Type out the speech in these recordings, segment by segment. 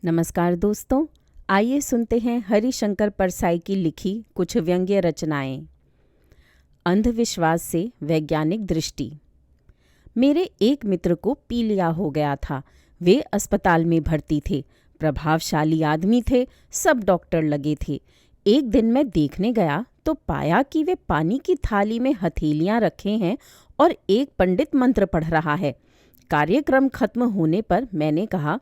नमस्कार दोस्तों, आइए सुनते हैं हरिशंकर परसाई की लिखी कुछ व्यंग्य रचनाएं। अंधविश्वास से वैज्ञानिक दृष्टि। मेरे एक मित्र को पीलिया हो गया था। वे अस्पताल में भर्ती थे। प्रभावशाली आदमी थे, सब डॉक्टर लगे थे। एक दिन मैं देखने गया तो पाया कि वे पानी की थाली में हथेलियां रखे हैं और एक पंडित मंत्र पढ़ रहा है। कार्यक्रम खत्म होने पर मैंने कहा,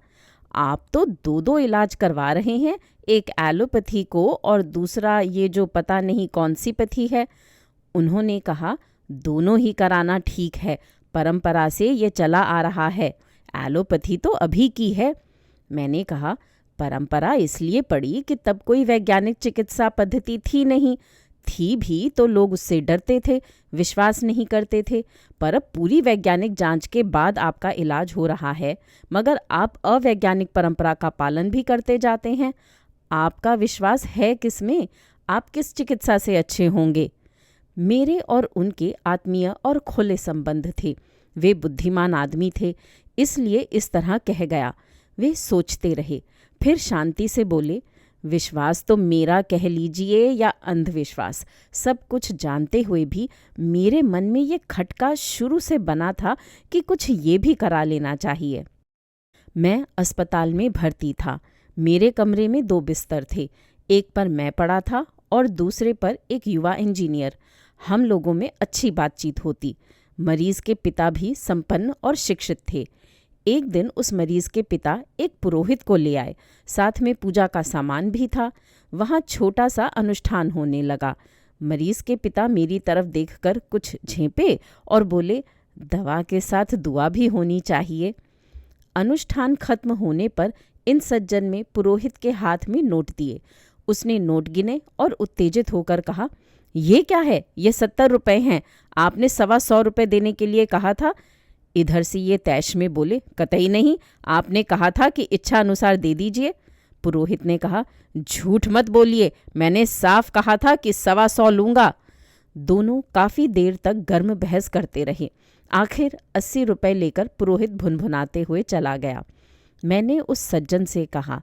आप तो दो दो इलाज करवा रहे हैं, एक एलोपैथी को और दूसरा ये जो पता नहीं कौन सी पैथी है। उन्होंने कहा, दोनों ही कराना ठीक है, परंपरा से ये चला आ रहा है। एलोपैथी तो अभी की है। मैंने कहा, परंपरा इसलिए पड़ी कि तब कोई वैज्ञानिक चिकित्सा पद्धति थी नहीं। थी भी तो लोग उससे डरते थे, विश्वास नहीं करते थे। पर अब पूरी वैज्ञानिक जांच के बाद आपका इलाज हो रहा है, मगर आप अवैज्ञानिक परंपरा का पालन भी करते जाते हैं। आपका विश्वास है किसमें? आप किस चिकित्सा से अच्छे होंगे? मेरे और उनके आत्मीय और खुले संबंध थे। वे बुद्धिमान आदमी थे, इसलिए इस तरह कह गया। वे सोचते रहे, फिर शांति से बोले, विश्वास तो मेरा कह लीजिए या अंधविश्वास, सब कुछ जानते हुए भी मेरे मन में ये खटका शुरू से बना था कि कुछ ये भी करा लेना चाहिए। मैं अस्पताल में भर्ती था। मेरे कमरे में 2 बिस्तर थे। एक पर मैं पड़ा था और दूसरे पर एक युवा इंजीनियर। हम लोगों में अच्छी बातचीत होती। मरीज के पिता भी संपन्न और शिक्षित थे। एक दिन उस मरीज के पिता एक पुरोहित को ले आए, साथ में पूजा का सामान भी था। वहाँ छोटा सा अनुष्ठान होने लगा। मरीज के पिता मेरी तरफ देखकर कुछ झेंपे और बोले, दवा के साथ दुआ भी होनी चाहिए। अनुष्ठान खत्म होने पर इन सज्जन में पुरोहित के हाथ में नोट दिए। उसने नोट गिने और उत्तेजित होकर कहा, ये क्या है? ये 70 रुपए हैं। आपने 125 रुपए देने के लिए कहा था। इधर से ये तैश में बोले, कतई नहीं, आपने कहा था कि इच्छा अनुसार दे दीजिए। पुरोहित ने कहा, झूठ मत बोलिए, मैंने साफ कहा था कि 125 लूंगा। दोनों काफी देर तक गर्म बहस करते रहे। आखिर 80 रुपए लेकर पुरोहित भुनभुनाते हुए चला गया। मैंने उस सज्जन से कहा,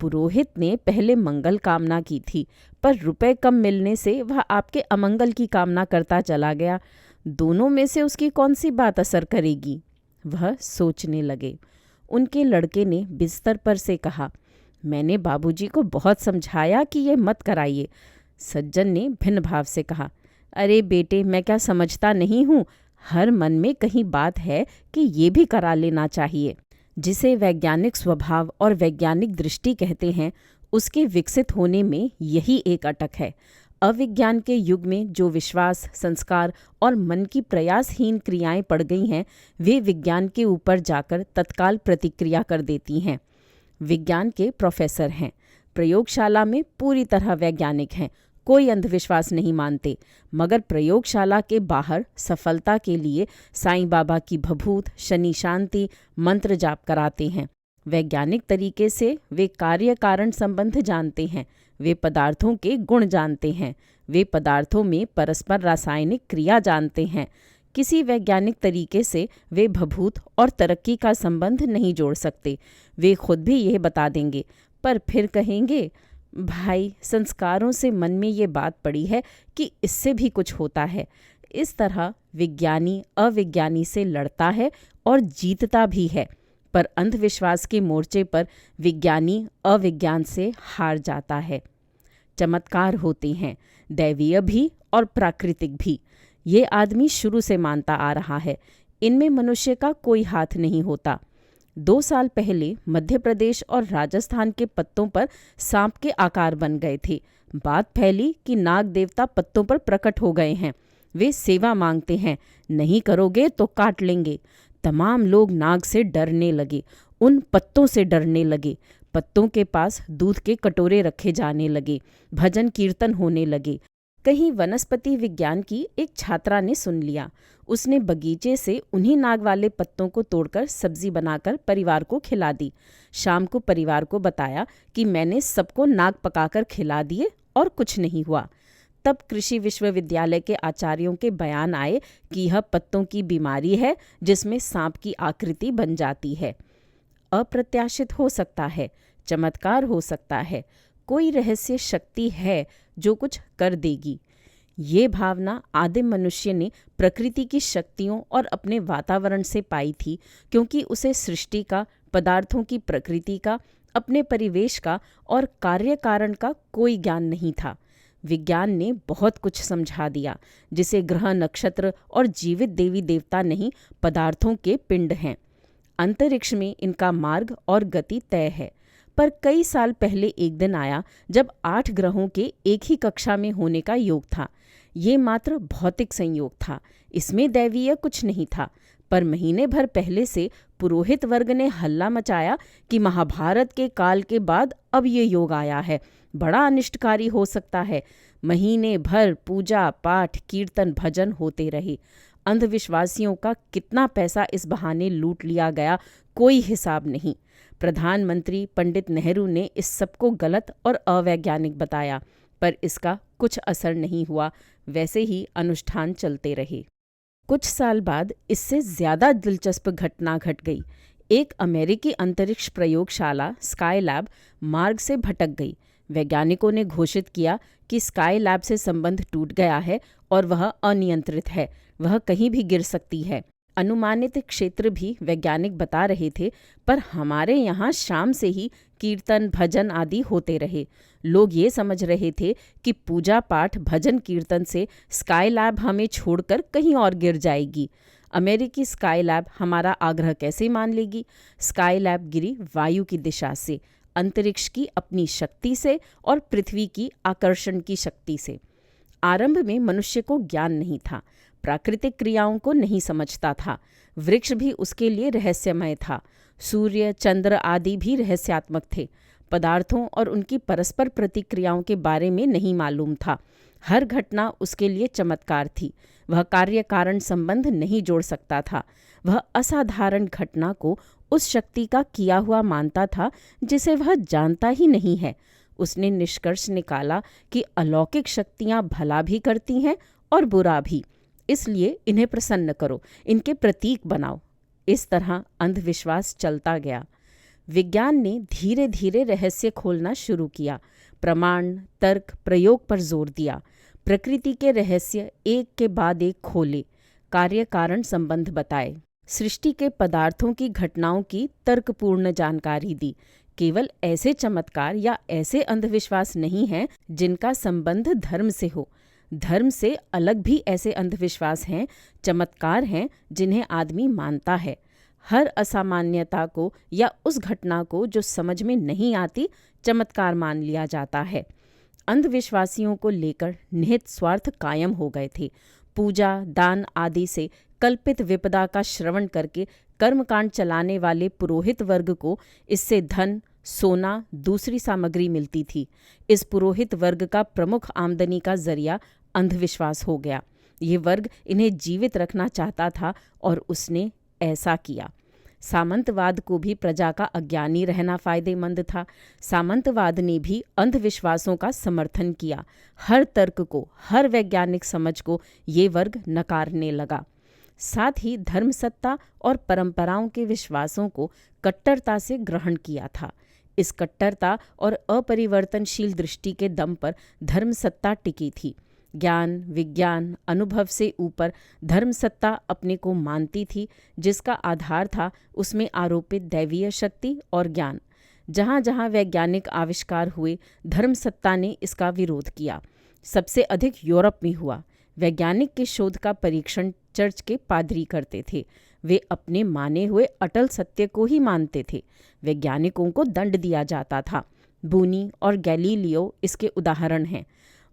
पुरोहित ने पहले मंगल कामना की थी, पर रुपए कम मिलने से वह आपके अमंगल की कामना करता चला गया। दोनों में से उसकी कौन सी बात असर करेगी? वह सोचने लगे। उनके लड़के ने बिस्तर पर से कहा, मैंने बाबूजी को बहुत समझाया कि ये मत कराइए। सज्जन ने भिन्न भाव से कहा, अरे बेटे, मैं क्या समझता नहीं हूँ? हर मन में कहीं बात है कि ये भी करा लेना चाहिए। जिसे वैज्ञानिक स्वभाव और वैज्ञानिक दृष्टि कहते हैं, उसके विकसित होने में यही एक अटक है। अविज्ञान के युग में जो विश्वास, संस्कार और मन की प्रयासहीन क्रियाएं पड़ गई हैं, वे विज्ञान के ऊपर जाकर तत्काल प्रतिक्रिया कर देती हैं। विज्ञान के प्रोफेसर हैं, प्रयोगशाला में पूरी तरह वैज्ञानिक हैं, कोई अंधविश्वास नहीं मानते, मगर प्रयोगशाला के बाहर सफलता के लिए साईं बाबा की भभूत, शनि शांति, मंत्र जाप कराते हैं। वैज्ञानिक तरीके से वे कार्य कारण संबंध जानते हैं। वे पदार्थों के गुण जानते हैं। वे पदार्थों में परस्पर रासायनिक क्रिया जानते हैं। किसी वैज्ञानिक तरीके से वे भभूत और तरक्की का संबंध नहीं जोड़ सकते। वे खुद भी यह बता देंगे, पर फिर कहेंगे, भाई, संस्कारों से मन में ये बात पड़ी है कि इससे भी कुछ होता है। इस तरह विज्ञानी अविज्ञानी से लड़ता है और जीतता भी है, पर अंधविश्वास के मोर्चे पर विज्ञानी अविज्ञान से हार जाता है। चमत्कार होते हैं, दैवीय भी और प्राकृतिक भी। ये आदमी शुरू से मानता आ रहा है। इनमें मनुष्य का कोई हाथ नहीं होता। 2 साल पहले मध्य प्रदेश और राजस्थान के पत्तों पर सांप के आकार बन गए थे। बात फैली कि नाग देवता पत्तों पर प्रकट हो गए हैं। वे सेवा मांगते हैं, नहीं करोगे तो काट लेंगे। तमाम लोग नाग से डरने लगे, उन पत्तों से डरने लगे। पत्तों के पास दूध के कटोरे रखे जाने लगे, भजन कीर्तन होने लगे। कहीं वनस्पति विज्ञान की एक छात्रा ने सुन लिया। उसने बगीचे से उन्हीं नाग वाले पत्तों को तोड़कर सब्जी बनाकर परिवार को खिला दी। शाम को परिवार को बताया कि मैंने सबको नाग पकाकर खिला दिए और कुछ नहीं हुआ। तब कृषि विश्वविद्यालय के आचार्यों के बयान आए कि यह पत्तों की बीमारी है, जिसमें सांप की आकृति बन जाती है। अप्रत्याशित हो सकता है, चमत्कार हो सकता है, कोई रहस्य शक्ति है जो कुछ कर देगी। ये भावना आदिम मनुष्य ने प्रकृति की शक्तियों और अपने वातावरण से पाई थी, क्योंकि उसे सृष्टि का, पदार्थों की प्रकृति का, अपने परिवेश का और कार्य कारण का कोई ज्ञान नहीं था। विज्ञान ने बहुत कुछ समझा दिया, जिसे ग्रह, नक्षत्र और जीवित देवी देवता नहीं, पदार्थों के पिंड हैं। अंतरिक्ष में इनका मार्ग और गति तय है। पर कई साल पहले एक दिन आया जब 8 ग्रहों के एक ही कक्षा में होने का योग था। ये मात्र भौतिक संयोग था, इसमें दैवीय कुछ नहीं था। पर महीने भर पहले से पुरोहित वर्ग ने हल्ला मचाया कि महाभारत के काल के बाद अब ये योग आया है, बड़ा अनिष्टकारी हो सकता है। महीने भर पूजा पाठ, कीर्तन, भजन होते रहे। अंधविश्वासियों का कितना पैसा इस बहाने लूट लिया गया, कोई हिसाब नहीं। प्रधानमंत्री पंडित नेहरू ने इस सबको गलत और अवैज्ञानिक बताया, पर इसका कुछ असर नहीं हुआ। वैसे ही अनुष्ठान चलते रहे। कुछ साल बाद इससे ज्यादा दिलचस्प घटना घट गई। एक अमेरिकी अंतरिक्ष प्रयोगशाला स्काई लैब मार्ग से भटक गई। वैज्ञानिकों ने घोषित किया कि स्काई लैब से संबंध टूट गया है और वह अनियंत्रित है, वह कहीं भी गिर सकती है। अनुमानित क्षेत्र भी वैज्ञानिक बता रहे थे, पर हमारे यहाँ शाम से ही कीर्तन, भजन आदि होते रहे। लोग ये समझ रहे थे कि पूजा पाठ, भजन, कीर्तन से स्काई लैब हमें छोड़कर कहीं और गिर जाएगी। अमेरिकी स्काई लैब हमारा आग्रह कैसे मान लेगी? स्काई लैब गिरी वायु की दिशा से, अंतरिक्ष की अपनी शक्ति से और पृथ्वी की आकर्षण की शक्ति से। आरंभ में मनुष्य को ज्ञान नहीं था, प्राकृतिक क्रियाओं को नहीं समझता था। वृक्ष भी उसके लिए रहस्यमय था। सूर्य, चंद्र आदि भी रहस्यात्मक थे। पदार्थों और उनकी परस्पर प्रतिक्रियाओं के बारे में नहीं मालूम था। हर घटना उसके लिए चमत्कार थी। वह कार्य कारण संबंध नहीं जोड़ सकता था। वह असाधारण घटना को उस शक्ति का किया हुआ मानता था जिसे वह जानता ही नहीं है। उसने निष्कर्ष निकाला कि अलौकिक शक्तियां भला भी करती हैं और बुरा भी, इसलिए इन्हें प्रसन्न करो, इनके प्रतीक बनाओ। इस तरह अंधविश्वास चलता गया। विज्ञान ने धीरे धीरे रहस्य खोलना शुरू किया। प्रमाण, तर्क, प्रयोग पर जोर दिया। प्रकृति के रहस्य एक के बाद एक खोले, कार्य कारण संबंध बताए, सृष्टि के पदार्थों की घटनाओं की तर्कपूर्ण जानकारी दी। केवल ऐसे चमत्कार या ऐसे अंधविश्वास नहीं हैं जिनका संबंध धर्म से हो। धर्म से अलग भी ऐसे अंधविश्वास हैं, चमत्कार हैं जिन्हें आदमी मानता है। हर असामान्यता को या उस घटना को जो समझ में नहीं आती, चमत्कार मान लिया जाता है। अंधविश्वासियों को लेकर निहित स्वार्थ कायम हो गए थे। पूजा, दान आदि से कल्पित विपदा का श्रवण करके कर्मकांड चलाने वाले पुरोहित वर्ग को इससे धन, सोना, दूसरी सामग्री मिलती थी। इस पुरोहित वर्ग का प्रमुख आमदनी का जरिया अंधविश्वास हो गया। ये वर्ग इन्हें जीवित रखना चाहता था और उसने ऐसा किया। सामंतवाद को भी प्रजा का अज्ञानी रहना फायदेमंद था। सामंतवाद ने भी अंधविश्वासों का समर्थन किया। हर तर्क को, हर वैज्ञानिक समझ को ये वर्ग नकारने लगा। साथ ही धर्मसत्ता और परंपराओं के विश्वासों को कट्टरता से ग्रहण किया था। इस कट्टरता और अपरिवर्तनशील दृष्टि के दम पर धर्मसत्ता टिकी थी। ज्ञान, विज्ञान, अनुभव से ऊपर धर्मसत्ता अपने को मानती थी, जिसका आधार था उसमें आरोपित दैवीय शक्ति और ज्ञान। जहाँ जहाँ वैज्ञानिक आविष्कार हुए, धर्मसत्ता ने इसका विरोध किया। सबसे अधिक यूरोप में हुआ। वैज्ञानिक के शोध का परीक्षण चर्च के पादरी करते थे। वे अपने माने हुए अटल सत्य को ही मानते थे। वैज्ञानिकों को दंड दिया जाता था। बूनी और गैलीलियो इसके उदाहरण हैं।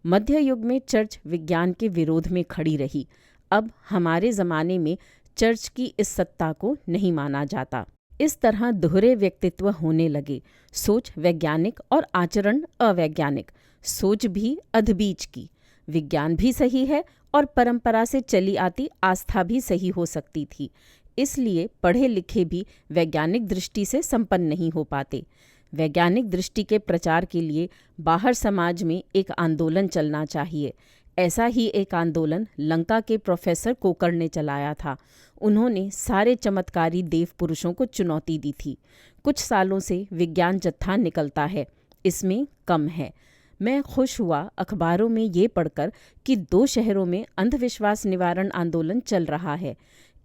मध्य युग में चर्च विज्ञान के विरोध में खड़ी रही। अब हमारे ज़माने में चर्च की इस सत्ता को नहीं माना जाता। इस तरह दोहरे व्यक्तित्व होने लगे, सोच वैज्ञानिक और आचरण अवैज्ञानिक। सोच भी अधबीज की। विज्ञान भी सही है और परंपरा से चली आती आस्था भी सही हो सकती थी। इसलिए पढ़े लिखे भी वैज्ञानिक दृष्टि से संपन्न नहीं हो पाते। वैज्ञानिक दृष्टि के प्रचार के लिए बाहर समाज में एक आंदोलन चलना चाहिए। ऐसा ही एक आंदोलन लंका के प्रोफेसर कोकर ने चलाया था। उन्होंने सारे चमत्कारी देव पुरुषों को चुनौती दी थी। कुछ सालों से विज्ञान जत्था निकलता है, इसमें कम है। मैं खुश हुआ अखबारों में ये पढ़कर कि 2 शहरों में अंधविश्वास निवारण आंदोलन चल रहा है।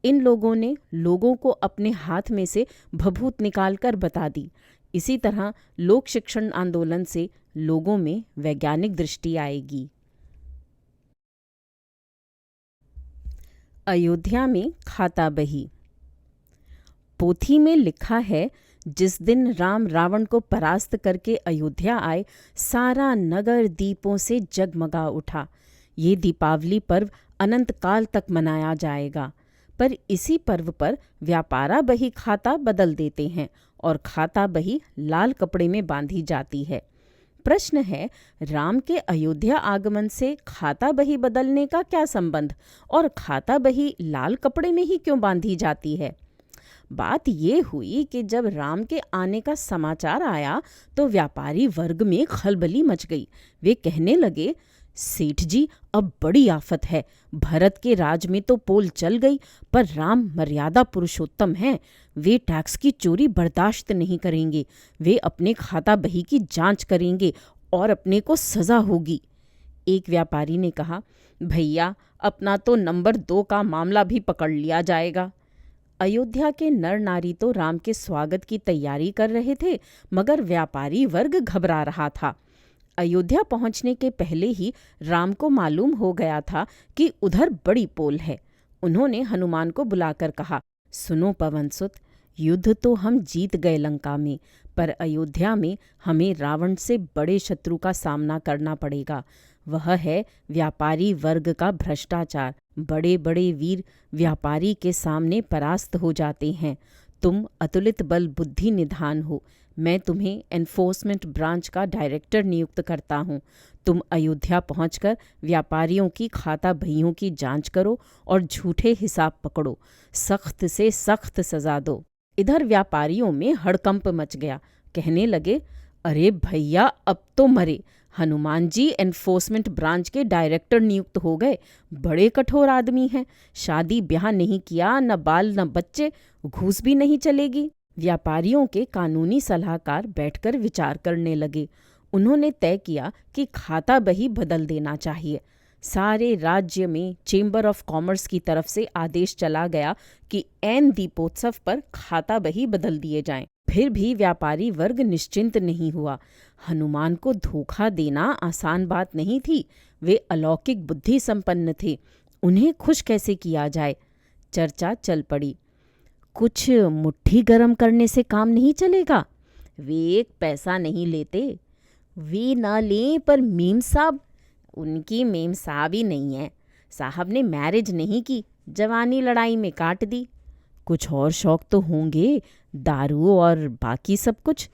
इन लोगों ने लोगों को अपने हाथ में से भभूत निकालकर बता दी। इसी तरह लोक शिक्षण आंदोलन से लोगों में वैज्ञानिक दृष्टि आएगी। अयोध्या में खाता बही। पोथी में लिखा है, जिस दिन राम रावण को परास्त करके अयोध्या आए, सारा नगर दीपों से जगमगा उठा। ये दीपावली पर्व अनंत काल तक मनाया जाएगा। पर इसी पर्व पर व्यापारा बही खाता बदल देते हैं और खाता बही लाल कपड़े में बांधी जाती है। प्रश्न है, राम के अयोध्या आगमन से खाता बही बदलने का क्या संबंध और खाता बही लाल कपड़े में ही क्यों बांधी जाती है? बात ये हुई कि जब राम के आने का समाचार आया तो व्यापारी वर्ग में खलबली मच गई। वे कहने लगे, सेठ जी, अब बड़ी आफत है। भरत के राज में तो पोल चल गई, पर राम मर्यादा पुरुषोत्तम हैं। वे टैक्स की चोरी बर्दाश्त नहीं करेंगे। वे अपने खाता बही की जांच करेंगे और अपने को सजा होगी। एक व्यापारी ने कहा, भैया, अपना तो नंबर 2 का मामला भी पकड़ लिया जाएगा। अयोध्या के नर नारी तो राम के स्वागत की तैयारी कर रहे थे, मगर व्यापारी वर्ग घबरा रहा था। अयोध्या पहुंचने के पहले ही राम को मालूम हो गया था कि उधर बड़ी पोल है। उन्होंने हनुमान को बुलाकर कहा, सुनो पवनसुत, युद्ध तो हम जीत गए लंका में, पर अयोध्या में हमें रावण से बड़े शत्रु का सामना करना पड़ेगा। वह है व्यापारी वर्ग का भ्रष्टाचार। बड़े बड़े वीर व्यापारी के सामने परास्त हो जाते हैं। तुम अतुलित बल बुद्धि निधान हो। मैं तुम्हें एनफोर्समेंट ब्रांच का डायरेक्टर नियुक्त करता हूँ। तुम अयोध्या पहुंचकर व्यापारियों की खाता बहियों की जांच करो और झूठे हिसाब पकड़ो। सख्त से सख्त सजा दो। इधर व्यापारियों में हड़कंप मच गया। कहने लगे, अरे भैया, अब तो मरे। हनुमान जी एनफोर्समेंट ब्रांच के डायरेक्टर नियुक्त हो गए। बड़े कठोर आदमी हैं। शादी ब्याह नहीं किया, न बाल न बच्चे, घूस भी नहीं चलेगी। व्यापारियों के कानूनी सलाहकार बैठकर विचार करने लगे। उन्होंने तय किया कि खाता बही बदल देना चाहिए। सारे राज्य में चेंबर ऑफ कॉमर्स की तरफ से आदेश चला गया कि ऐन दीपोत्सव पर खाता बही बदल दिए जाएं। फिर भी व्यापारी वर्ग निश्चिंत नहीं हुआ। हनुमान को धोखा देना आसान बात नहीं थी। वे अलौकिक बुद्धि संपन्न थे। उन्हें खुश कैसे किया जाए? चर्चा चल पड़ी। कुछ मुट्ठी गरम करने से काम नहीं चलेगा। वे 1 पैसा नहीं लेते। वे ना लें, पर मेम साहब, उनकी मेम साहब ही नहीं है। साहब ने मैरिज नहीं की, जवानी लड़ाई में काट दी। कुछ और शौक तो होंगे, दारू और बाकी सब कुछ।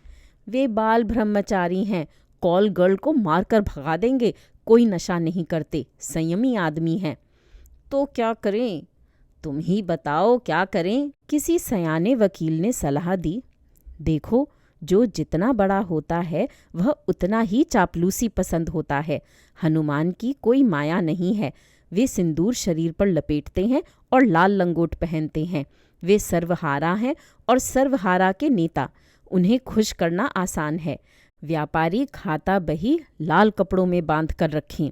वे बाल ब्रह्मचारी हैं, कॉल गर्ल को मारकर भगा देंगे। कोई नशा नहीं करते, संयमी आदमी हैं। तो क्या करें? तुम ही बताओ, क्या करें? किसी सयाने वकील ने सलाह दी, देखो, जो जितना बड़ा होता है वह उतना ही चापलूसी पसंद होता है। हनुमान की कोई माया नहीं है। वे सिंदूर शरीर पर लपेटते हैं और लाल लंगोट पहनते हैं। वे सर्वहारा हैं और सर्वहारा के नेता। उन्हें खुश करना आसान है। व्यापारी खाता बही लाल कपड़ों में बांध कर रखें।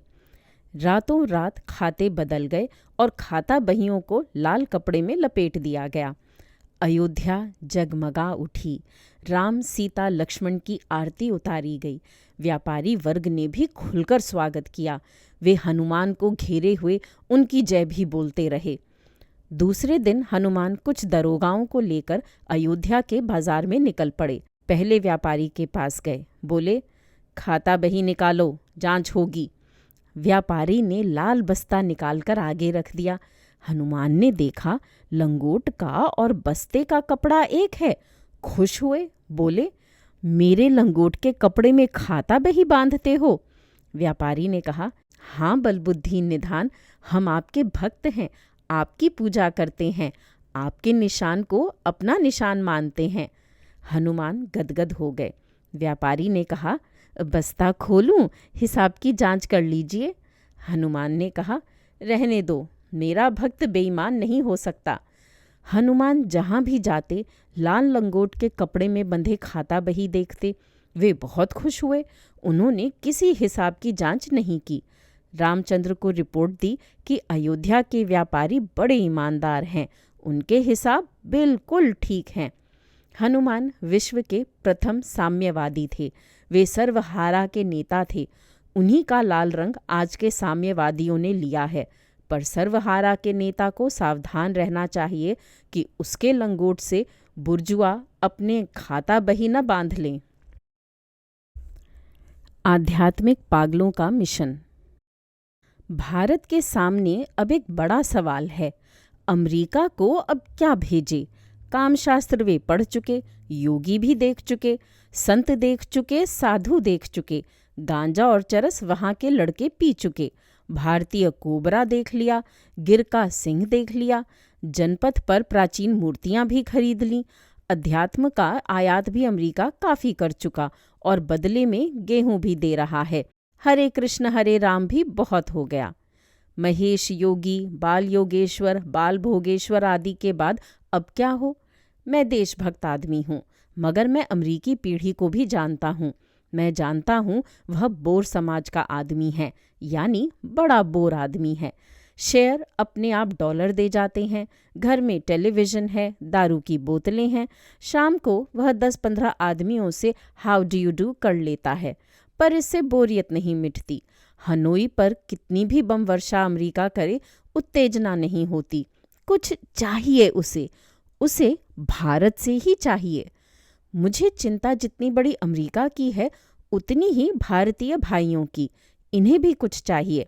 रातों रात खाते बदल गए और खाता बहियों को लाल कपड़े में लपेट दिया गया। अयोध्या जगमगा उठी। राम सीता लक्ष्मण की आरती उतारी गई। व्यापारी वर्ग ने भी खुलकर स्वागत किया। वे हनुमान को घेरे हुए उनकी जय भी बोलते रहे। दूसरे दिन हनुमान कुछ दरोगाओं को लेकर अयोध्या के बाजार में निकल पड़े। पहले व्यापारी के पास गए, बोले, खाता बही निकालो, जांच होगी। व्यापारी ने लाल बस्ता निकालकर आगे रख दिया। हनुमान ने देखा, लंगोट का और बस्ते का कपड़ा एक है। खुश हुए, बोले, मेरे लंगोट के कपड़े में खाता बही बांधते हो? व्यापारी ने कहा, हाँ बलबुद्धि निधान, हम आपके भक्त हैं, आपकी पूजा करते हैं, आपके निशान को अपना निशान मानते हैं। हनुमान गदगद हो गए। व्यापारी ने कहा, बस्ता खोलूं, हिसाब की जांच कर लीजिए। हनुमान ने कहा, रहने दो, मेरा भक्त बेईमान नहीं हो सकता। हनुमान जहाँ भी जाते लाल लंगोट के कपड़े में बंधे खाता बही देखते। वे बहुत खुश हुए। उन्होंने किसी हिसाब की जांच नहीं की। रामचंद्र को रिपोर्ट दी कि अयोध्या के व्यापारी बड़े ईमानदार हैं, उनके हिसाब बिल्कुल ठीक हैं। हनुमान विश्व के प्रथम साम्यवादी थे। वे सर्वहारा के नेता थे। उन्हीं का लाल रंग आज के साम्यवादियों ने लिया है। पर सर्वहारा के नेता को सावधान रहना चाहिए कि उसके लंगोट से बुर्जुआ अपने खाता बही न बांध लें। आध्यात्मिक पागलों का मिशन। भारत के सामने अब एक बड़ा सवाल है। अमेरिका को अब क्या भेजे? कामशास्त्र वे पढ़ चुके, योगी भी देख चुके, संत देख चुके, साधु देख चुके, गांजा और चरस वहां के लड़के पी चुके, भारतीय कोबरा देख लिया, गिर का सिंह देख लिया, जनपथ पर प्राचीन मूर्तियां भी खरीद लीं, अध्यात्म का आयात भी अमेरिका काफी कर चुका और बदले में गेहूं भी दे रहा है। हरे कृष्ण हरे राम भी बहुत हो गया। महेश योगी, बाल योगेश्वर, बाल भोगेश्वर आदि के बाद अब क्या हो? मैं देशभक्त आदमी हूँ, मगर मैं अमरीकी पीढ़ी को भी जानता हूँ। मैं जानता हूँ वह बोर समाज का आदमी है, यानी बड़ा बोर आदमी है। शेयर अपने आप डॉलर दे जाते हैं, घर में टेलीविज़न है, दारू की बोतलें हैं। शाम को वह 10-15 आदमियों से हाउ डू यू डू कर लेता है, पर इससे बोरियत नहीं मिटती। हनोई पर कितनी भी बम वर्षा अमेरिका करे, उत्तेजना नहीं होती। कुछ चाहिए उसे भारत से ही चाहिए। मुझे चिंता जितनी बड़ी अमेरिका की है, उतनी ही भारतीय भाइयों की। इन्हें भी कुछ चाहिए।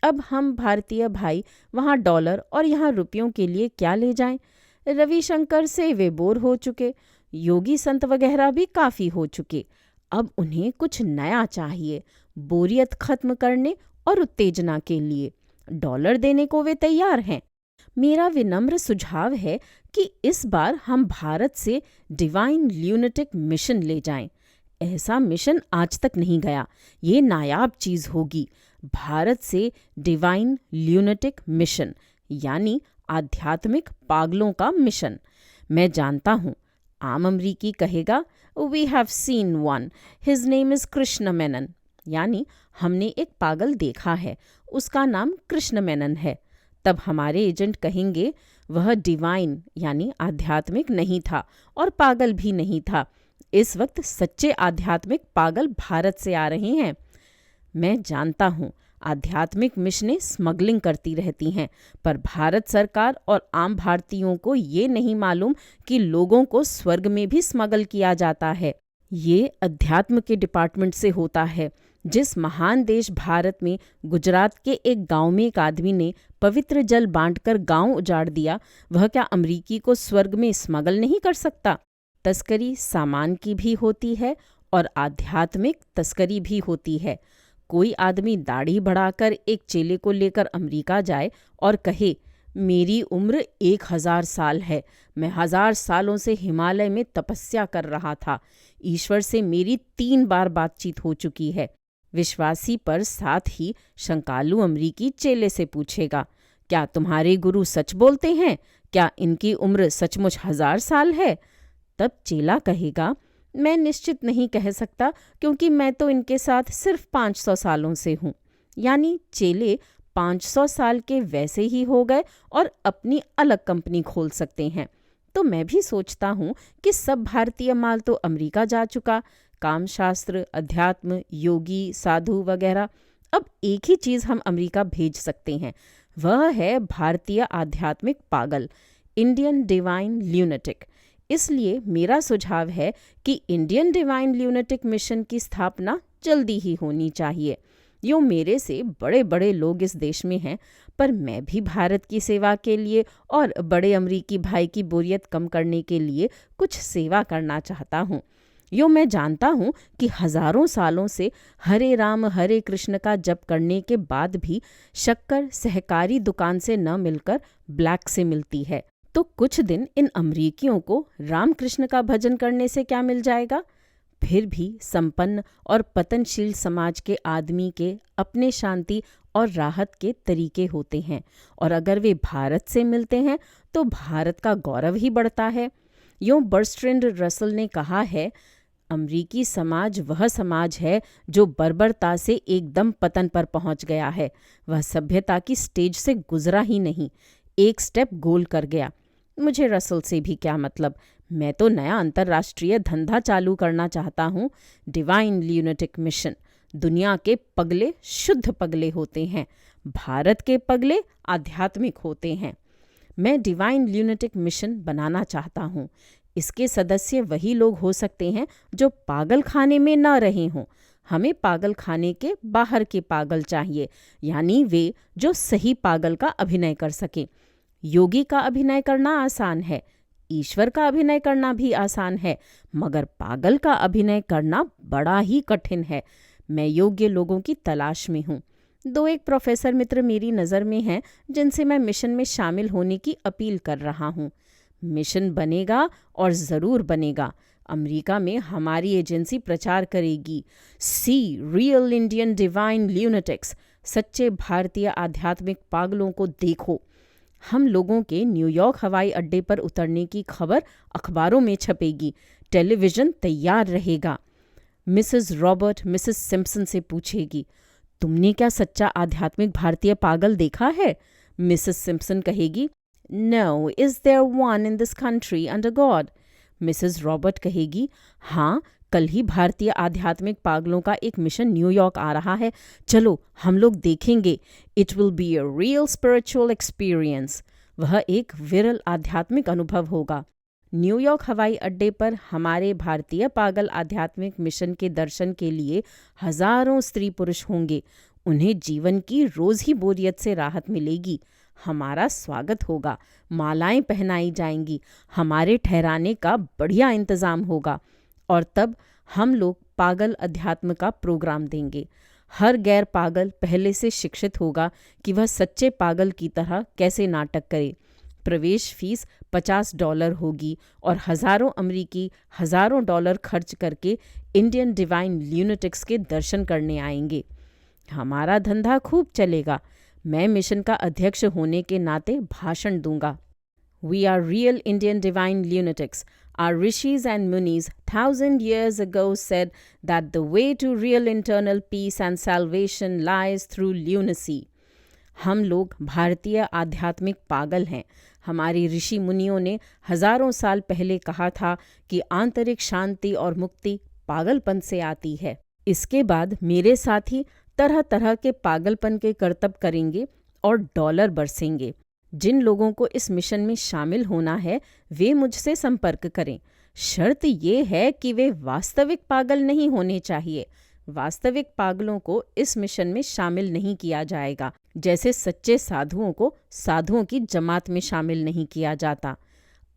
अब हम भारतीय भाई वहाँ डॉलर और यहाँ रुपयों के लिए क्या ले जाएं? रविशंकर से वे बोर हो चुके, योगी संत वगैरह भी काफ़ी हो चुके। अब उन्हें कुछ नया चाहिए, बोरियत खत्म करने और उत्तेजना के लिए। डॉलर देने को वे तैयार हैं। मेरा विनम्र सुझाव है कि इस बार हम भारत से डिवाइन ल्यूनेटिक मिशन ले जाएं। ऐसा मिशन आज तक नहीं गया। ये नायाब चीज़ होगी। भारत से डिवाइन ल्यूनेटिक मिशन, यानी आध्यात्मिक पागलों का मिशन। मैं जानता हूँ आम अमरीकी कहेगा, we have seen one, his name is Krishna Menon, यानी हमने एक पागल देखा है, उसका नाम कृष्ण मेनन है। तब हमारे एजेंट कहेंगे वह डिवाइन यानी आध्यात्मिक नहीं था और पागल भी नहीं था। इस वक्त सच्चे आध्यात्मिक पागल भारत से आ रहे हैं। मैं जानता हूँ आध्यात्मिक मिशनें स्मगलिंग करती रहती हैं, पर भारत सरकार और आम भारतीयों को ये नहीं मालूम कि लोगों को स्वर्ग में भी स्मगल किया जाता है। ये अध्यात्म के डिपार्टमेंट से होता है। जिस महान देश भारत में गुजरात के एक गांव में एक आदमी ने पवित्र जल बांटकर गांव उजाड़ दिया, वह क्या अमरीकी को स्वर्ग में स्मगल नहीं कर सकता? तस्करी सामान की भी होती है और आध्यात्मिक तस्करी भी होती है। कोई आदमी दाढ़ी बढ़ाकर एक चेले को लेकर अमेरिका जाए और कहे, मेरी उम्र 1000 साल है, मैं 1000 सालों से हिमालय में तपस्या कर रहा था, ईश्वर से मेरी 3 बार बातचीत हो चुकी है। विश्वासी पर साथ ही शंकालु अमरीकी चेले से पूछेगा, क्या तुम्हारे गुरु सच बोलते हैं? क्या इनकी उम्र सचमुच 1000 साल है? तब चेला कहेगा, मैं निश्चित नहीं कह सकता, क्योंकि मैं तो इनके साथ सिर्फ 500 सालों से हूँ। यानी चेले 500 साल के वैसे ही हो गए और अपनी अलग कंपनी खोल सकते हैं। तो मैं भी सोचता हूँ कि सब भारतीय माल तो अमेरिका जा चुका। कामशास्त्र, अध्यात्म, योगी, साधु वगैरह। अब एक ही चीज़ हम अमेरिका भेज सकते हैं, वह है भारतीय आध्यात्मिक पागल, इंडियन डिवाइन ल्यूनेटिक। इसलिए मेरा सुझाव है कि इंडियन डिवाइन ल्यूनेटिक मिशन की स्थापना जल्दी ही होनी चाहिए। यूँ मेरे से बड़े बड़े लोग इस देश में हैं, पर मैं भी भारत की सेवा के लिए और बड़े अमरीकी भाई की बोरियत कम करने के लिए कुछ सेवा करना चाहता हूँ। यूँ मैं जानता हूँ कि हजारों सालों से हरे राम हरे कृष्ण का जप करने के बाद भी शक्कर सहकारी दुकान से न मिलकर ब्लैक से मिलती है। तो कुछ दिन इन अमरीकियों को रामकृष्ण का भजन करने से क्या मिल जाएगा? फिर भी संपन्न और पतनशील समाज के आदमी के अपने शांति और राहत के तरीके होते हैं, और अगर वे भारत से मिलते हैं तो भारत का गौरव ही बढ़ता है। यूं बर्ट्रैंड रसल ने कहा है, अमरीकी समाज वह समाज है जो बर्बरता से एकदम पतन पर पहुंच गया है। वह सभ्यता की स्टेज से गुजरा ही नहीं, एक स्टेप गोल कर गया। मुझे रसल से भी क्या मतलब, मैं तो नया अंतर्राष्ट्रीय धंधा चालू करना चाहता हूँ। Divine lunatic mission. दुनिया के पगले शुद्ध पगले होते हैं, भारत के पगले आध्यात्मिक होते हैं। मैं डिवाइन ल्यूनेटिक मिशन बनाना चाहता हूँ। इसके सदस्य वही लोग हो सकते हैं जो पागल खाने में न रहे हों। हमें पागल खाने के बाहर के पागल चाहिए, यानी वे जो सही पागल का अभिनय कर सकें। योगी का अभिनय करना आसान है, ईश्वर का अभिनय करना भी आसान है, मगर पागल का अभिनय करना बड़ा ही कठिन है। मैं योग्य लोगों की तलाश में हूँ। 2-1 प्रोफेसर मित्र मेरी नज़र में हैं, जिनसे मैं मिशन में शामिल होने की अपील कर रहा हूँ। मिशन बनेगा और ज़रूर बनेगा। अमेरिका में हमारी एजेंसी प्रचार करेगी, सी रियल इंडियन डिवाइन ल्यूनेटिक्स, सच्चे भारतीय आध्यात्मिक पागलों को देखो। हम लोगों के न्यूयॉर्क हवाई अड्डे पर उतरने की खबर अखबारों में छपेगी, टेलीविज़न तैयार रहेगा। मिसेस रॉबर्ट मिसेस सिम्पसन से पूछेगी, तुमने क्या सच्चा आध्यात्मिक भारतीय पागल देखा है? मिसेस सिम्पसन कहेगी, no, is there one in this country under God? Mrs Robert कहेगी, हाँ, कल ही भारतीय आध्यात्मिक पागलों का एक मिशन न्यूयॉर्क आ रहा है, चलो हम लोग देखेंगे। It will be a real spiritual experience. वह एक विरल आध्यात्मिक अनुभव होगा। न्यूयॉर्क हवाई अड्डे पर हमारे भारतीय पागल आध्यात्मिक मिशन के दर्शन के लिए हजारों स्त्री पुरुष होंगे। उन्हें जीवन की रोज ही बोरियत से राहत मिलेगी। हमारा स्वागत होगा, मालाएं पहनाई जाएंगी, हमारे ठहराने का बढ़िया इंतजाम होगा, और तब हम लोग पागल अध्यात्म का प्रोग्राम देंगे। हर गैर पागल पहले से शिक्षित होगा कि वह सच्चे पागल की तरह कैसे नाटक करे। प्रवेश फीस $50 होगी और हजारों अमरीकी हजारों डॉलर खर्च करके इंडियन डिवाइन ल्यूनेटिक्स के दर्शन करने आएंगे। हमारा धंधा खूब चलेगा। मैं मिशन का अध्यक्ष होने के नाते भाषण दूंगा। We are real Indian divine lunatics. Our rishis and munis 1,000 years ago said that the way to real internal peace and salvation lies through lunacy. हम लोग भारतीय आध्यात्मिक पागल हैं। हमारे ऋषि मुनियों ने हजारों साल पहले कहा था कि आंतरिक शांति और मुक्ति पागलपन से आती है। इसके बाद मेरे साथी तरह तरह के पागलपन के करतब करेंगे और डॉलर बरसेंगे। जिन लोगों को इस मिशन में शामिल होना है वे मुझसे संपर्क करें। शर्त ये है कि वे वास्तविक पागल नहीं होने चाहिए। वास्तविक पागलों को इस मिशन में शामिल नहीं किया जाएगा, जैसे सच्चे साधुओं को साधुओं की जमात में शामिल नहीं किया जाता।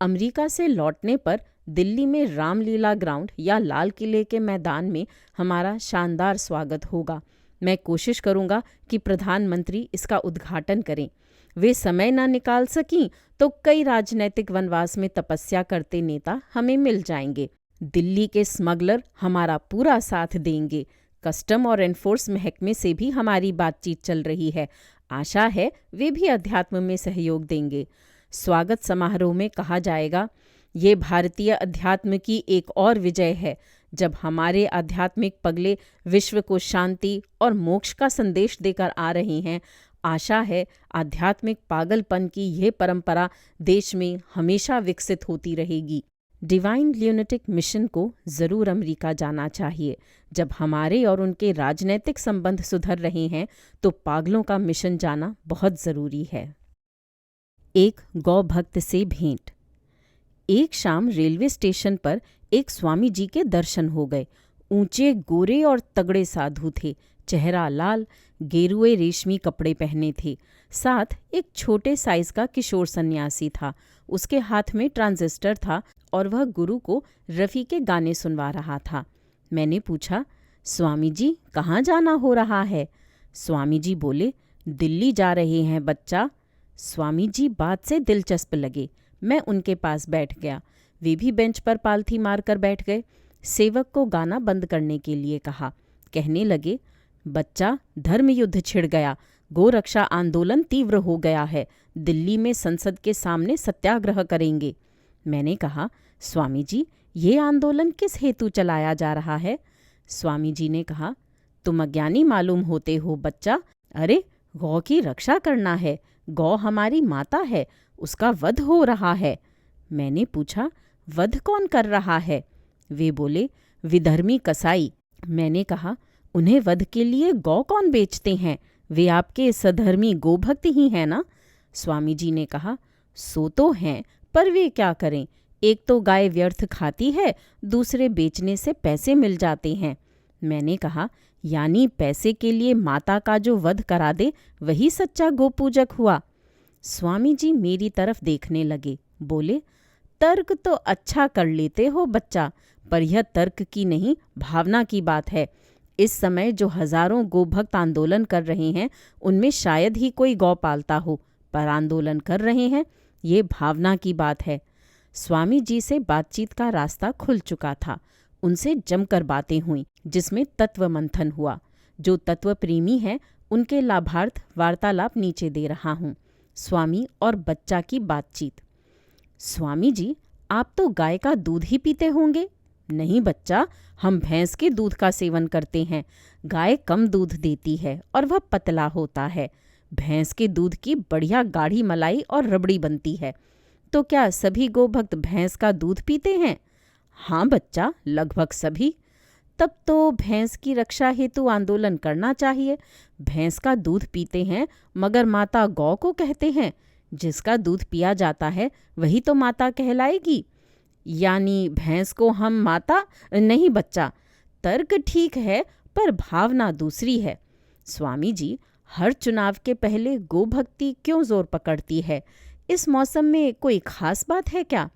अमेरिका से लौटने पर दिल्ली में रामलीला ग्राउंड या लाल किले के मैदान में हमारा शानदार स्वागत होगा। मैं कोशिश करूंगा कि प्रधानमंत्री इसका उद्घाटन करें। वे समय ना निकाल सकीं तो कई राजनैतिक वनवास में तपस्या करते नेता हमें मिल जाएंगे। दिल्ली के स्मगलर हमारा पूरा साथ देंगे। कस्टम और एनफोर्स महकमे से भी हमारी बातचीत चल रही है। आशा है वे भी अध्यात्म में सहयोग देंगे। स्वागत समारोह में कहा जाएगा, ये भारतीय अध्यात्म की एक और विजय है। जब हमारे आध्यात्मिक पगले विश्व को शांति और मोक्ष का संदेश देकर आ रहे हैं, आशा है आध्यात्मिक पागलपन की यह परंपरा देश में हमेशा विकसित होती रहेगी। डिवाइन ल्यूनेटिक मिशन को जरूर अमेरिका जाना चाहिए। जब हमारे और उनके राजनैतिक संबंध सुधर रहे हैं तो पागलों का मिशन जाना बहुत जरूरी है। एक गौ भक्त से भेंट। एक शाम रेलवे स्टेशन पर एक स्वामी जी के दर्शन हो गए। ऊंचे, गोरे और तगड़े साधु थे। चेहरा लाल, गेरुए रेशमी कपड़े पहने थे। साथ एक छोटे साइज का किशोर सन्यासी था। उसके हाथ में ट्रांजिस्टर था और वह गुरु को रफ़ी के गाने सुनवा रहा था। मैंने पूछा, स्वामी जी कहाँ जाना हो रहा है? स्वामी जी बोले, दिल्ली जा रहे हैं बच्चा। स्वामी जी बात से दिलचस्प लगे। मैं उनके पास बैठ गया। वे भी बेंच पर पालथी मारकर बैठ गए। सेवक को गाना बंद करने के लिए कहा। कहने लगे, बच्चा, धर्म युद्ध छिड़ गया। गोरक्षा आंदोलन तीव्र हो गया है, दिल्ली में संसद के सामने सत्याग्रह करेंगे। मैंने कहा, स्वामी जी, ये आंदोलन किस हेतु चलाया जा रहा है? स्वामी जी ने कहा, तुम अज्ञानी मालूम होते हो बच्चा। अरे, गौ की रक्षा करना है। गौ हमारी माता है, उसका वध हो रहा है। मैंने पूछा, वध कौन कर रहा है? वे बोले, विधर्मी कसाई। मैंने कहा, उन्हें वध के लिए गौ कौन बेचते हैं? वे आपके सधर्मी गोभक्त ही हैं ना? स्वामी जी ने कहा, सो तो हैं, पर वे क्या करें? एक तो गाय व्यर्थ खाती है, दूसरे बेचने से पैसे मिल जाते हैं। मैंने कहा, यानी पैसे के लिए माता का जो वध करा दे वही सच्चा गोपूजक हुआ। स्वामी जी मेरी तरफ देखने लगे, बोले, तर्क तो अच्छा कर लेते हो बच्चा, पर यह तर्क की नहीं, भावना की बात है। इस समय जो हजारों गोभक्त आंदोलन कर रहे हैं, उनमें शायद ही कोई गौ पालता हो, पर आंदोलन कर रहे हैं, ये भावना की बात है। स्वामी जी से बातचीत का रास्ता खुल चुका था। उनसे जमकर बातें हुई, जिसमें तत्व मंथन हुआ। जो तत्व प्रेमी हैं, उनके लाभार्थ वार्तालाप नीचे दे रहा हूँ। स्वामी और बच्चा की बातचीत। स्वामी जी, आप तो गाय का दूध ही पीते होंगे? नहीं बच्चा, हम भैंस के दूध का सेवन करते हैं। गाय कम दूध देती है और वह पतला होता है। भैंस के दूध की बढ़िया गाढ़ी मलाई और रबड़ी बनती है। तो क्या सभी गोभक्त भैंस का दूध पीते हैं? हाँ बच्चा, लगभग सभी। तब तो भैंस की रक्षा हेतु आंदोलन करना चाहिए। भैंस का दूध पीते हैं, मगर माता गौ को कहते हैं। जिसका दूध पिया जाता है वही तो माता कहलाएगी। यानी भैंस को हम माता? नहीं बच्चा, तर्क ठीक है, पर भावना दूसरी है। स्वामी जी, हर चुनाव के पहले गोभक्ति क्यों जोर पकड़ती है? इस मौसम में कोई खास बात है क्या?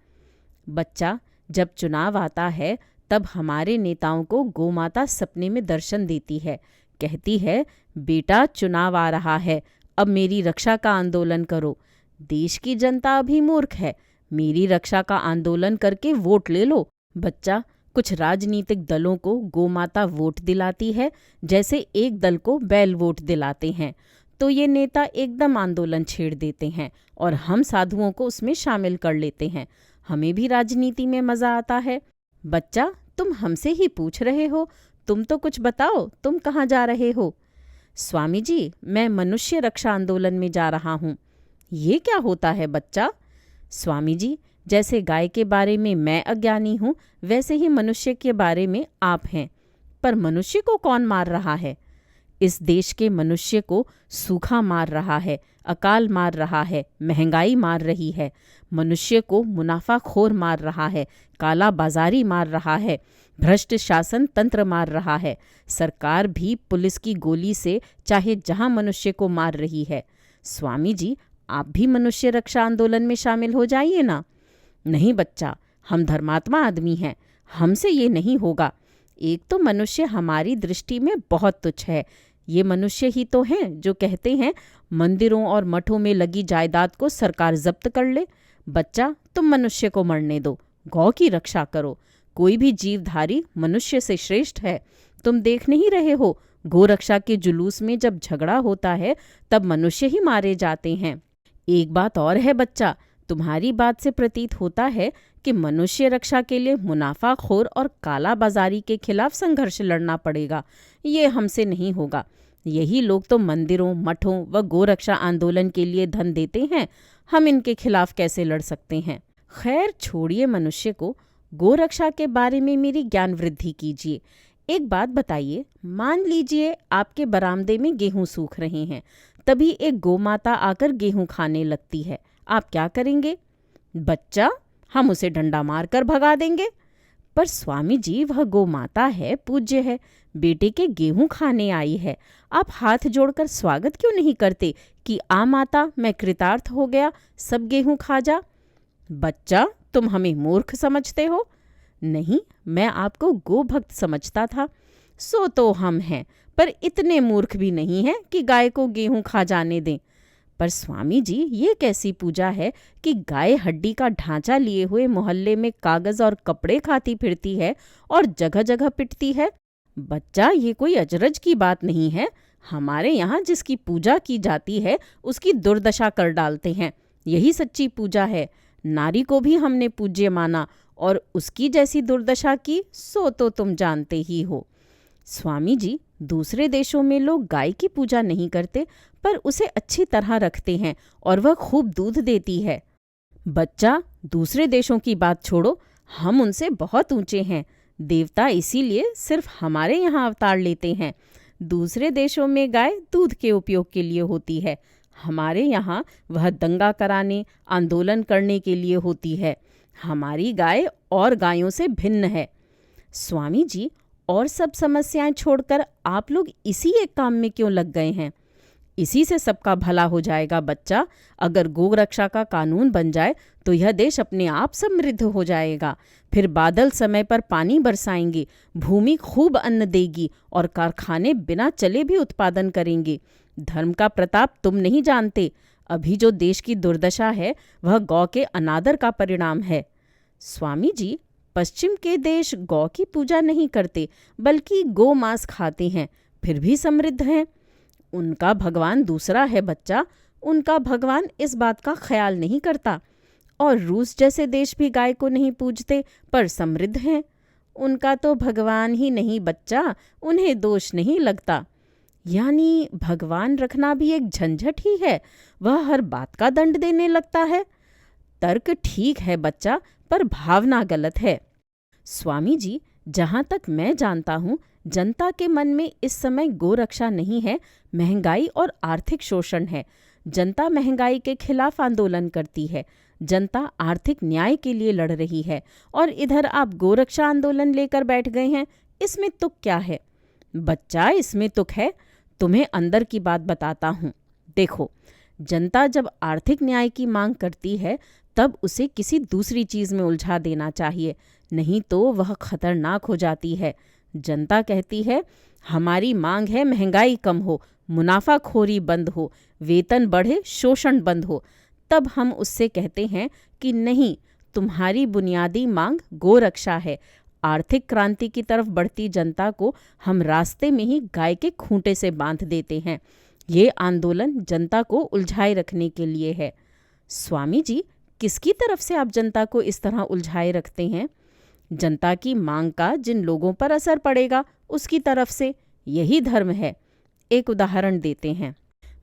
बच्चा, जब चुनाव आता है तब हमारे नेताओं को गोमाता सपने में दर्शन देती है। कहती है, बेटा चुनाव आ रहा है, अब मेरी रक्षा का आंदोलन करो। देश की जनता अभी मूर्ख है, मेरी रक्षा का आंदोलन करके वोट ले लो। बच्चा, कुछ राजनीतिक दलों को गोमाता वोट दिलाती है, जैसे एक दल को बैल वोट दिलाते हैं। तो ये नेता एकदम आंदोलन छेड़ देते हैं और हम साधुओं को उसमें शामिल कर लेते हैं। हमें भी राजनीति में मजा आता है। बच्चा, तुम हमसे ही पूछ रहे हो, तुम तो कुछ बताओ, तुम कहाँ जा रहे हो? स्वामी जी, मैं मनुष्य रक्षा आंदोलन में जा रहा हूँ। ये क्या होता है बच्चा? स्वामी जी, जैसे गाय के बारे में मैं अज्ञानी हूँ, वैसे ही मनुष्य के बारे में आप हैं। पर मनुष्य को कौन मार रहा है? इस देश के मनुष्य को सूखा मार रहा है, अकाल मार रहा है, महंगाई मार रही है। मनुष्य को मुनाफाखोर मार रहा है, काला बाजारी मार रहा है, भ्रष्ट शासन तंत्र मार रहा है। सरकार भी पुलिस की गोली से चाहे जहां मनुष्य को मार रही है। स्वामी जी, आप भी मनुष्य रक्षा आंदोलन में शामिल हो जाइए ना। नहीं बच्चा, हम धर्मात्मा आदमी हैं, हमसे ये नहीं होगा। एक तो मनुष्य हमारी दृष्टि में बहुत तुच्छ है। ये मनुष्य ही तो हैं जो कहते हैं मंदिरों और मठों में लगी जायदाद को सरकार जब्त कर ले। बच्चा, तुम मनुष्य को मरने दो, गौ की रक्षा करो। कोई भी जीवधारी मनुष्य से श्रेष्ठ है। तुम देख नहीं रहे हो, गोरक्षा के जुलूस में जब झगड़ा होता है तब मनुष्य ही मारे जाते हैं। एक बात और है बच्चा, तुम्हारी बात से प्रतीत होता है कि मनुष्य रक्षा के लिए मुनाफाखोर और काला बाजारी के खिलाफ संघर्ष लड़ना पड़ेगा। ये हमसे नहीं होगा। यही लोग तो मंदिरों, मठों व गोरक्षा आंदोलन के लिए धन देते हैं। हम इनके खिलाफ कैसे लड़ सकते हैं? खैर छोड़िए मनुष्य को, गोरक्षा के बारे में मेरी ज्ञान वृद्धि कीजिए। एक बात बताइए, मान लीजिए आपके बरामदे में गेहूं सूख रहे हैं, तभी एक गोमाता आकर गेहूं खाने लगती है, आप क्या करेंगे? बच्चा, हम उसे डंडा मारकर भगा देंगे। पर स्वामी जी, वह गोमाता है, पूज्य है, बेटे के गेहूं खाने आई है। आप हाथ जोड़कर स्वागत क्यों नहीं करते कि आ माता, मैं कृतार्थ हो गया, सब गेहूं खा जा। बच्चा, तुम हमें मूर्ख समझते हो। नहीं, मैं आपको गोभक्त समझता था। सो तो हम हैं, पर इतने मूर्ख भी नहीं हैं कि गाय को गेहूं खा जाने दें। पर स्वामी जी, ये कैसी पूजा है कि गाय हड्डी का ढांचा लिए हुए मोहल्ले में कागज और कपड़े खाती फिरती है और जगह जगह पिटती है? बच्चा, ये कोई अजरज की बात नहीं है। हमारे यहाँ जिसकी पूजा की जाती है उसकी दुर्दशा कर डालते हैं। यही सच्ची पूजा है। नारी को भी हमने पूज्य माना और उसकी जैसी दुर्दशा की सो तो तुम जानते ही हो। स्वामी जी, दूसरे देशों में लोग गाय की पूजा नहीं करते, पर उसे अच्छी तरह रखते हैं और वह खूब दूध देती है। बच्चा, दूसरे देशों की बात छोड़ो, हम उनसे बहुत ऊंचे हैं। देवता इसीलिए सिर्फ हमारे यहाँ अवतार लेते हैं। दूसरे देशों में गाय दूध के उपयोग के लिए होती है, हमारे यहाँ वह दंगा कराने, आंदोलन करने के लिए होती है। हमारी गाय और गायों से भिन्न है। स्वामी जी, और सब समस्याएं छोड़कर आप लोग इसी एक काम में क्यों लग गए हैं? इसी से सबका भला हो जाएगा बच्चा। अगर गौ रक्षा का कानून बन जाए तो यह देश अपने आप समृद्ध हो जाएगा। फिर बादल समय पर पानी बरसाएंगे, भूमि खूब अन्न देगी और कारखाने बिना चले भी उत्पादन करेंगे। धर्म का प्रताप तुम नहीं जानते। अभी जो देश की दुर्दशा है वह गौ के अनादर का परिणाम है। स्वामी जी, पश्चिम के देश गौ की पूजा नहीं करते, बल्कि गौ मांस खाते हैं, फिर भी समृद्ध हैं। उनका भगवान दूसरा है बच्चा। उनका भगवान इस बात का ख्याल नहीं करता। और रूस जैसे देश भी गाय को नहीं पूजते, पर समृद्ध हैं। उनका तो भगवान ही नहीं बच्चा, उन्हें दोष नहीं लगता। यानी भगवान रखना भी एक झंझट ही है। वह हर बात का दंड देने लगता है। तर्क ठीक है बच्चा, पर भावना गलत है। स्वामी जी, जहाँ तक मैं जानता हूँ, जनता के मन में इस समय गौ रक्षा नहीं है, महंगाई और आर्थिक शोषण है। जनता महंगाई के खिलाफ आंदोलन करती है। जनता आर्थिक न्याय के लिए लड़ रही है, और इधर आप गोरक्षा आंदोलन लेकर बैठ गए हैं। इसमें तुक क्या है? बच्चा, इसमें तुक है। तुम्हें अंदर की बात बताता हूँ। देखो, जनता जब आर्थिक न्याय की मांग करती है तब उसे किसी दूसरी चीज़ में उलझा देना चाहिए, नहीं तो वह खतरनाक हो जाती है। जनता कहती है, हमारी मांग है महंगाई कम हो, मुनाफाखोरी बंद हो, वेतन बढ़े, शोषण बंद हो। तब हम उससे कहते हैं कि नहीं, तुम्हारी बुनियादी मांग गोरक्षा है। आर्थिक क्रांति की तरफ बढ़ती जनता को हम रास्ते में ही गाय के खूंटे से बांध देते हैं। ये आंदोलन जनता को उलझाए रखने के लिए है। स्वामी जी, किसकी तरफ से आप जनता को इस तरह उलझाए रखते हैं? जनता की मांग का जिन लोगों पर असर पड़ेगा उसकी तरफ से। यही धर्म है। एक उदाहरण देते हैं।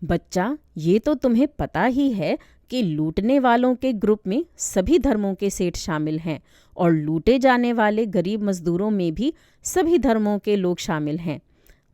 बच्चा, ये तो तुम्हें पता ही है कि लूटने वालों के ग्रुप में सभी धर्मों के सेठ शामिल हैं, और लूटे जाने वाले गरीब मजदूरों में भी सभी धर्मों के लोग शामिल हैं।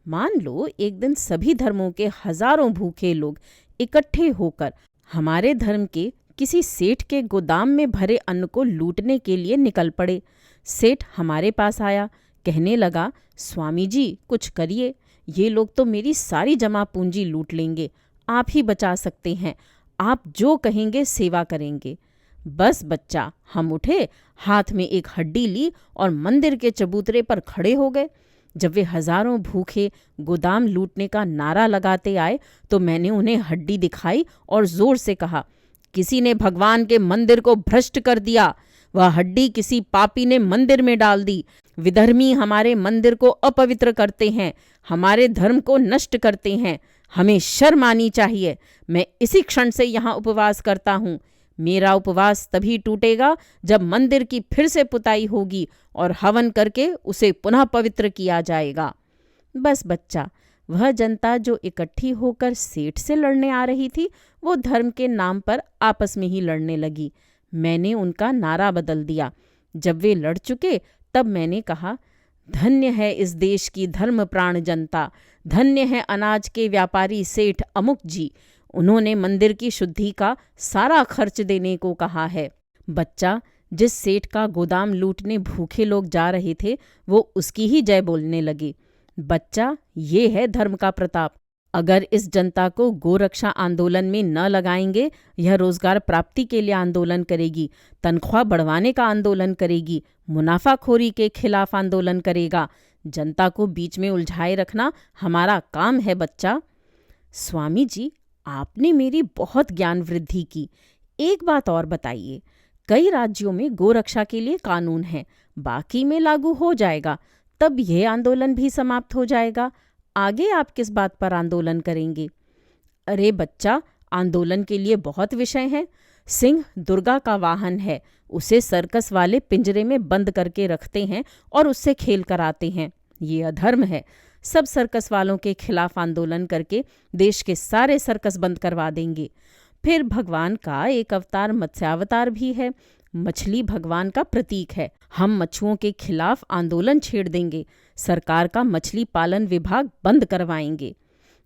मान लो एक दिन सभी धर्मों के हजारों भूखे लोग इकट्ठे होकर हमारे धर्म के किसी सेठ के गोदाम में भरे अन्न को लूटने के लिए निकल पड़े। सेठ हमारे पास आया, कहने लगा, स्वामी जी कुछ करिए, ये लोग तो मेरी सारी जमा पूंजी लूट लेंगे। आप ही बचा सकते हैं, आप जो कहेंगे सेवा करेंगे। बस बच्चा, हम उठे, हाथ में एक हड्डी ली और मंदिर के चबूतरे पर खड़े हो गए। जब वे हजारों भूखे गोदाम लूटने का नारा लगाते आए तो मैंने उन्हें हड्डी दिखाई और जोर से कहा, किसी ने भगवान के मंदिर को भ्रष्ट कर दिया। वह हड्डी किसी पापी ने मंदिर में डाल दी। विधर्मी हमारे मंदिर को अपवित्र करते हैं, हमारे धर्म को नष्ट करते हैं। हमें शर्म आनी चाहिए। मैं इसी क्षण से यहाँ उपवास करता हूँ। मेरा उपवास तभी टूटेगा जब मंदिर की फिर से पुताई होगी और हवन करके उसे पुनः पवित्र किया जाएगा। बस बच्चा, वह जनता जो इकट्ठी होकर सेठ से लड़ने आ रही थी, वो धर्म के नाम पर आपस में ही लड़ने लगी। मैंने उनका नारा बदल दिया। जब वे लड़ चुके तब मैंने कहा, धन्य है इस देश की धर्म प्राण जनता, धन्य है अनाज के व्यापारी सेठ अमुक जी। उन्होंने मंदिर की शुद्धि का सारा खर्च देने को कहा है। बच्चा, जिस सेठ का गोदाम लूटने भूखे लोग जा रहे थे वो उसकी ही जय बोलने लगे। बच्चा, ये है धर्म का प्रताप। अगर इस जनता को गोरक्षा आंदोलन में न लगाएंगे, यह रोजगार प्राप्ति के लिए आंदोलन करेगी, तनख्वाह बढ़वाने का आंदोलन करेगी, मुनाफाखोरी के खिलाफ आंदोलन करेगा। जनता को बीच में उलझाए रखना हमारा काम है बच्चा। स्वामी जी, आपने मेरी बहुत ज्ञान वृद्धि की। एक बात और बताइए, कई राज्यों में गोरक्षा के लिए कानून है, बाकी में लागू हो जाएगा, तब यह आंदोलन भी समाप्त हो जाएगा। आगे आप किस बात पर आंदोलन करेंगे? अरे बच्चा, आंदोलन के लिए बहुत विषय हैं। सिंह दुर्गा का वाहन है, उसे सर्कस वाले पिंजरे में बंद करके रखते हैं और उससे खेल कराते हैं। ये अधर्म है। सब सर्कस वालों के खिलाफ आंदोलन करके देश के सारे सर्कस बंद करवा देंगे। फिर भगवान का एक अवतार मत्स्यावतार भी है। मछली भगवान का प्रतीक है। हम मछुओं के खिलाफ आंदोलन छेड़ देंगे। सरकार का मछली पालन विभाग बंद करवाएंगे।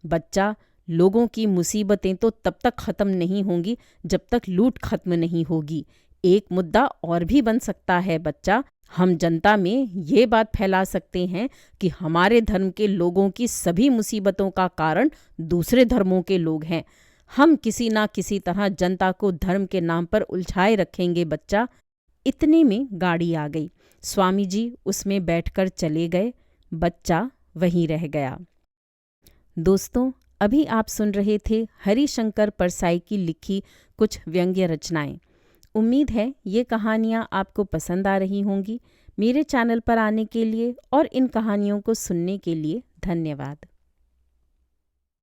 बच्चा, लोगों की मुसीबतें तो तब तक खत्म नहीं होंगी जब तक लूट खत्म नहीं होगी। एक मुद्दा और भी बन सकता है बच्चा। हम जनता में ये बात फैला सकते हैं कि हमारे धर्म के लोगों की सभी मुसीबतों का कारण दूसरे धर्मों के लोग हैं। हम किसी ना किसी तरह जनता को धर्म के नाम पर उलझाए रखेंगे बच्चा। इतने में गाड़ी आ गई। स्वामी जी उसमें बैठकर चले गए। बच्चा वहीं रह गया। दोस्तों, अभी आप सुन रहे थे हरिशंकर परसाई की लिखी कुछ व्यंग्य रचनाएं। उम्मीद है ये कहानियाँ आपको पसंद आ रही होंगी। मेरे चैनल पर आने के लिए और इन कहानियों को सुनने के लिए धन्यवाद।